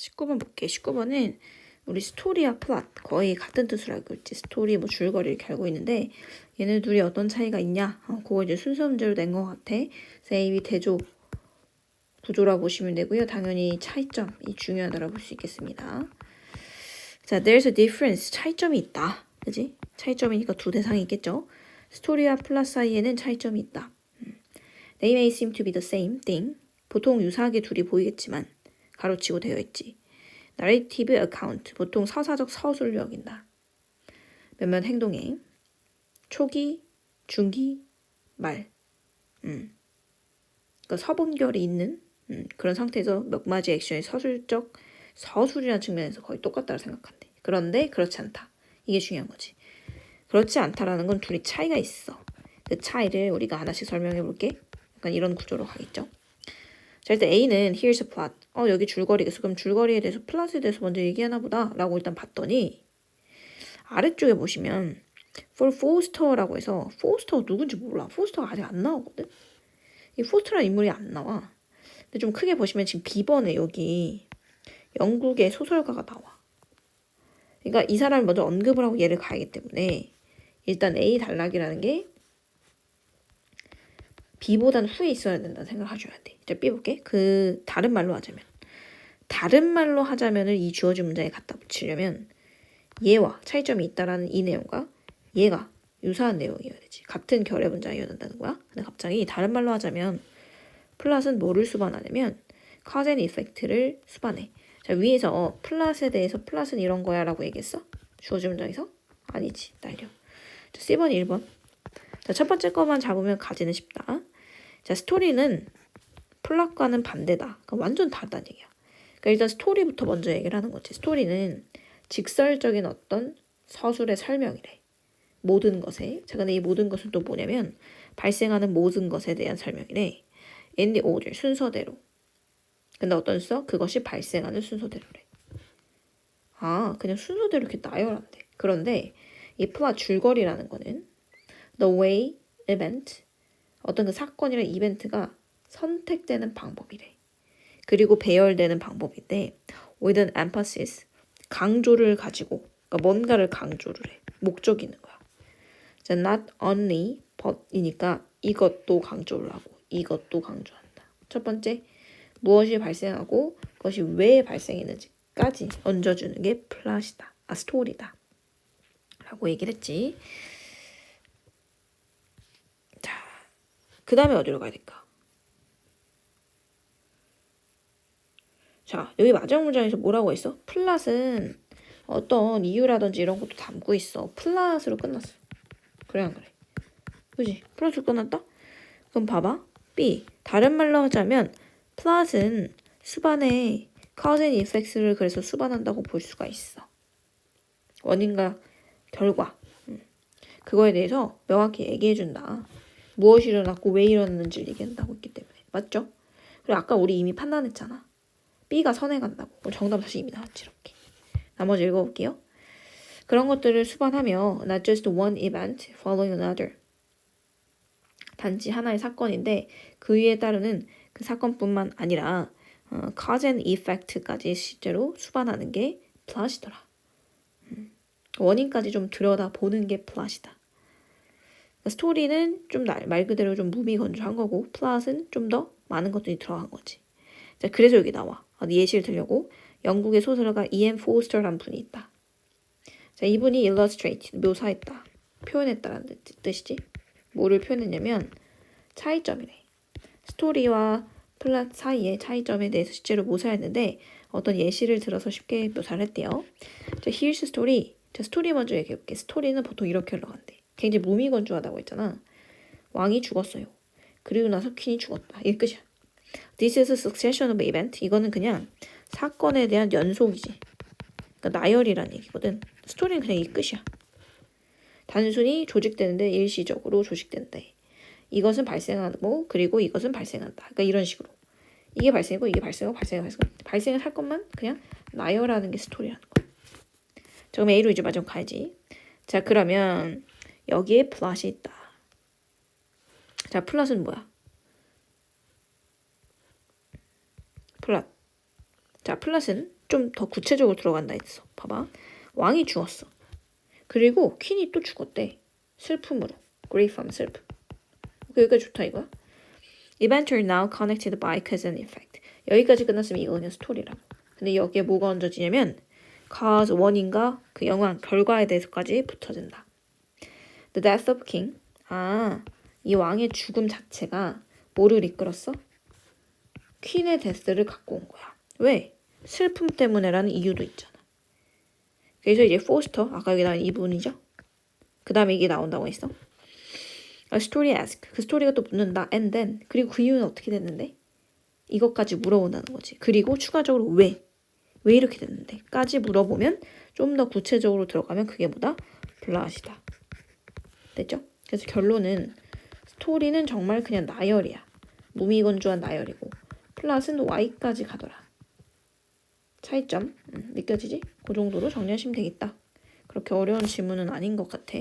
19번 볼게. 19번은 우리 스토리와 플롯 거의 같은 뜻으로 알고 있지. 스토리 뭐 줄거리 이렇게 알고 있는데 얘네 둘이 어떤 차이가 있냐? 그거 이제 순서 문제로 낸 것 같아. 그래서 A, B 대조 구조라고 보시면 되고요. 당연히 차이점이 중요하다고 볼 수 있겠습니다. 자, there's a difference. 차이점이 있다. 그지? 차이점이니까 두 대상이 있겠죠. 스토리와 플롯 사이에는 차이점이 있다. They may seem to be the same thing. 보통 유사하게 둘이 보이겠지만 가로치고 되어 있지. narrative account. 보통 서사적 서술을 여긴다. 몇몇 행동에 초기, 중기, 말. 그러니까 서분결이 있는 그런 상태에서 몇 마디 액션의 서술이라는 측면에서 거의 똑같다고 생각한대. 그런데 그렇지 않다. 이게 중요한 거지. 그렇지 않다라는 건 둘이 차이가 있어. 그 차이를 우리가 하나씩 설명해 볼게. 약간 이런 구조로 가겠죠. 자, 일단 A는 here's a plot. 여기 줄거리겠어. 그럼 줄거리에 대해서 플롯에 대해서 먼저 얘기하나 보다 라고 일단 봤더니 아래쪽에 보시면 for Foster라고 해서 포스터가 누군지 몰라. 포스터가 아직 안 나오거든. 이 포스터라는 인물이 안 나와. 근데 좀 크게 보시면 지금 B번에 여기 영국의 소설가가 나와. 그러니까 이 사람을 먼저 언급을 하고 얘를 가야기 때문에 일단 A 단락이라는 게 B보다는 후에 있어야 된다는 생각을 해줘야 돼. 이제 B 볼게. 다른 말로 하자면을 이 주어진 문장에 갖다 붙이려면 얘와 차이점이 있다라는 이 내용과 얘가 유사한 내용이어야 되지. 같은 결의 문장이어야 된다는 거야. 근데 갑자기 다른 말로 하자면 플롯은 뭐를 수반하냐면 cause and effect를 수반해. 자, 위에서 플롯에 대해서 플롯은 이런 거야 라고 얘기했어? 주어진 문장에서? 아니지. 날려. 자, C번 1번. 자, 첫 번째 거만 잡으면 가지는 쉽다. 자, 스토리는 플롯과는 반대다. 그러니까 완전 다르다는 얘기야. 그러니까 일단 스토리부터 먼저 얘기를 하는 거지. 스토리는 직설적인 어떤 서술의 설명이래. 모든 것에. 자, 근데 이 모든 것은 또 뭐냐면 발생하는 모든 것에 대한 설명이래. in the order, 순서대로. 근데 어떤 써? 그것이 발생하는 순서대로래. 그냥 순서대로 이렇게 나열한대. 그런데 이 플롯 줄거리라는 거는 the way, event, 어떤 그 사건이나 이벤트가 선택되는 방법이래. 그리고 배열되는 방법인데 with an emphasis, 강조를 가지고 그러니까 뭔가를 강조를 해. 목적이 있는 거야. 자, not only but이니까 이것도 강조를 하고 이것도 강조한다. 첫 번째, 무엇이 발생하고 그것이 왜 발생했는지까지 얹어주는 게 플롯이다. 스토리다. 라고 얘기를 했지. 자, 그 다음에 어디로 가야 될까? 자, 여기 마지막 문장에서 뭐라고 했어? 플롯은 어떤 이유라든지 이런 것도 담고 있어. 플롯으로 끝났어. 그래 안 그래? 그지? 플롯으로 끝났다? 그럼 봐봐. B. 다른 말로 하자면 플롯은 수반에 cause and effects를 그래서 수반한다고 볼 수가 있어. 원인과 결과. 그거에 대해서 명확히 얘기해준다. 무엇이 일어났고 왜 일어났는지를 얘기한다고 했기 때문에. 맞죠? 그리고 아까 우리 이미 판단했잖아. B가 선행한다고. 정답 사실 이미 나왔지 이렇게. 나머지 읽어볼게요. 그런 것들을 수반하며 not just one event following another. 단지 하나의 사건인데 그 위에 따르는 그 사건뿐만 아니라 cause and effect까지 실제로 수반하는 게 플롯이더라. 원인까지 좀 들여다보는 게 플롯이다. 스토리는 좀 말 그대로 좀 무미건조한 거고 플롯은 좀 더 많은 것들이 들어간 거지. 자, 그래서 여기 나와. 예시를 들려고 영국의 소설가 E.M. 포스터라는 분이 있다. 자, 이분이 illustrate, 묘사했다. 표현했다라는 뜻이지. 뭐를 표현했냐면 차이점이래. 스토리와 플롯 사이의 차이점에 대해서 실제로 묘사했는데 어떤 예시를 들어서 쉽게 묘사를 했대요. 자, here's story. 자, 스토리 먼저 얘기해볼게. 스토리는 보통 이렇게 흘러간대. 굉장히 무미건조하다고 했잖아. 왕이 죽었어요. 그리고 나서 퀸이 죽었다. 이게 끝이야. This is a succession of events. 이거는 그냥 사건에 대한 연속이지. 그러니까 나열이라는 얘기거든. 스토리는 그냥 이 끝이야. 단순히 조직되는데 일시적으로 조직된대. 이것은 발생하고 그리고 이것은 발생한다. 그러니까 이런 식으로. 이게 발생이고 이게 발생하고 발생을 할 것만 그냥 나열하는 게 스토리라는 거야. 자, 그럼 A로 이제 마지막 가야지. 자, 그러면 여기에 플롯이 있다. 자, 플롯은 뭐야? 플롯. 자, 플롯은 좀 더 구체적으로 들어간다 했어. 봐봐. 왕이 죽었어. 그리고 퀸이 또 죽었대. 슬픔으로. grief 하면 슬픔. 여기까지 좋다 이거야. Events are now connected by cause and effect. 여기까지 끝났으면 이거 그냥 스토리라고. 근데 여기에 뭐가 얹어지냐면 cause, 원인과 그 영향, 결과에 대해서까지 붙어진다. The death of king. 이 왕의 죽음 자체가 뭐를 이끌었어? 퀸의 데스를 갖고 온 거야. 왜? 슬픔 때문에라는 이유도 있잖아. 그래서 이제 포스터, 아까 여기 나온 이 부분이죠. 그 다음에 이게 나온다고 했어. A story ask. 그 스토리가 또 묻는다. And then. 그리고 그 이유는 어떻게 됐는데? 이것까지 물어본다는 거지. 그리고 추가적으로 왜? 왜 이렇게 됐는데? 까지 물어보면 좀 더 구체적으로 들어가면 그게 뭐다? 플롯이다. 됐죠? 그래서 결론은 스토리는 정말 그냥 나열이야. 무미건조한 나열이고 플롯은 Y까지 가더라. 차이점 느껴지지? 그 정도로 정리하시면 되겠다. 그렇게 어려운 질문은 아닌 것 같아.